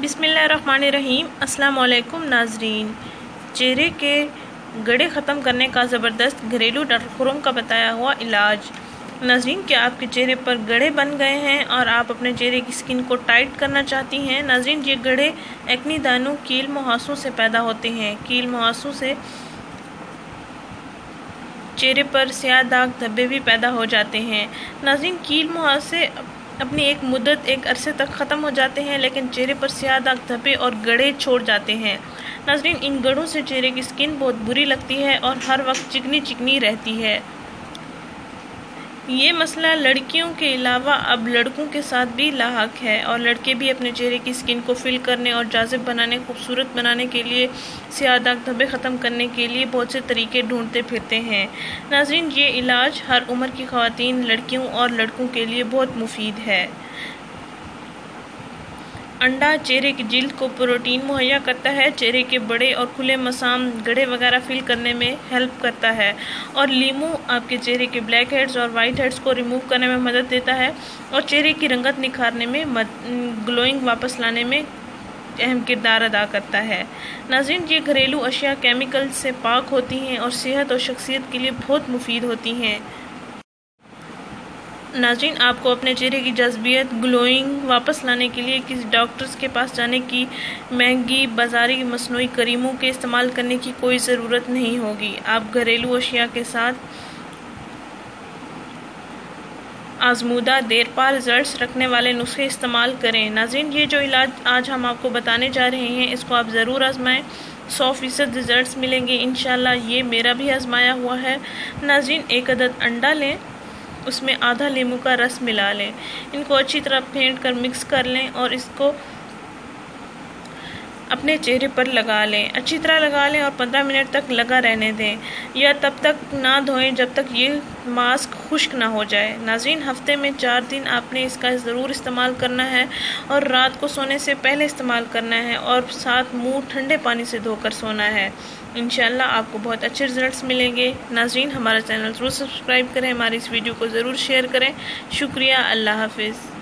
بسم اللہ الرحمن الرحیم۔ السلام علیکم ناظرین۔ چہرے کے گڑھے ختم کرنے کا زبردست گھریلو ڈاکٹر خرم کا بتایا ہوا علاج۔ ناظرین، کیا آپ کے چہرے پر گڑھے بن گئے ہیں اور آپ اپنے چہرے کی سکن کو ٹائٹ کرنا چاہتی ہیں؟ ناظرین، یہ گڑھے ایکنی دانوں، کیل مہاسوں سے پیدا ہوتے ہیں۔ کیل مہاسوں سے چہرے پر سیاہ داغ دھبے بھی پیدا ہو جاتے ہیں۔ ناظرین، کیل مہاسے اپنی ایک مدت ایک عرصے تک ختم ہو جاتے ہیں، لیکن چہرے پر سیاہ داغ دھبے اور گڑھے چھوڑ جاتے ہیں۔ ناظرین، ان گڑھوں سے چہرے کی سکن بہت بری لگتی ہے اور ہر وقت چکنی چکنی رہتی ہے۔ یہ مسئلہ لڑکیوں کے علاوہ اب لڑکوں کے ساتھ بھی لاحق ہے، اور لڑکے بھی اپنے چہرے کی سکن کو فل کرنے اور جاذب بنانے، خوبصورت بنانے کے لیے، سیاہ داغ دھبے ختم کرنے کے لیے بہت سے طریقے ڈھونڈتے پھرتے ہیں۔ ناظرین، یہ علاج ہر عمر کی خواتین، لڑکیوں اور لڑکوں کے لیے بہت مفید ہے۔ انڈا چہرے کی جلد کو پروٹین مہیا کرتا ہے، چہرے کے بڑے اور کھلے مسام، گڑھے وغیرہ فل کرنے میں ہیلپ کرتا ہے، اور لیمو آپ کے چہرے کے بلیک ہیڈز اور وائٹ ہیڈز کو ریموو کرنے میں مدد دیتا ہے اور چہرے کی رنگت نکھارنے میں، گلوئنگ واپس لانے میں اہم کردار ادا کرتا ہے۔ ناظرین، یہ گھریلو اشیاء کیمیکل سے پاک ہوتی ہیں اور صحت اور شخصیت کے لیے بہت مفید ہوتی ہیں۔ ناظرین، آپ کو اپنے چہرے کی جاذبیت، گلوئنگ واپس لانے کے لیے کسی ڈاکٹر کے پاس جانے کی، مہنگی بازاری مصنوعی کریموں کے استعمال کرنے کی کوئی ضرورت نہیں ہوگی۔ آپ گھریلو اشیاء کے ساتھ آزمودہ، دیر پا ریزلٹس رکھنے والے نسخے استعمال کریں۔ ناظرین، یہ جو علاج آج ہم آپ کو بتانے جا رہے ہیں، اس کو آپ ضرور آزمائیں، 100% ریزلٹس ملیں گے انشاءاللہ۔ یہ میرا بھی آزمایا ہوا ہے۔ ناظرین، ایک عدد انڈا لیں، اس میں آدھا لیمو کا رس ملا لیں، ان کو اچھی طرح پھینٹ کر مکس کر لیں اور اس کو اپنے چہرے پر لگا لیں۔ اچھی طرح لگا لیں اور 15 منٹ تک لگا رہنے دیں، یا تب تک نہ دھوئیں جب تک یہ ماسک خشک نہ ہو جائے۔ ناظرین، ہفتے میں 4 دن آپ نے اس کا ضرور استعمال کرنا ہے، اور رات کو سونے سے پہلے استعمال کرنا ہے، اور ساتھ منہ ٹھنڈے پانی سے دھو کر سونا ہے۔ انشاءاللہ آپ کو بہت اچھے ریزلٹس ملیں گے۔ ناظرین، ہمارا چینل ضرور سبسکرائب کریں، ہماری اس ویڈیو کو ضرور شیئر کریں۔ شکریہ، اللہ حافظ۔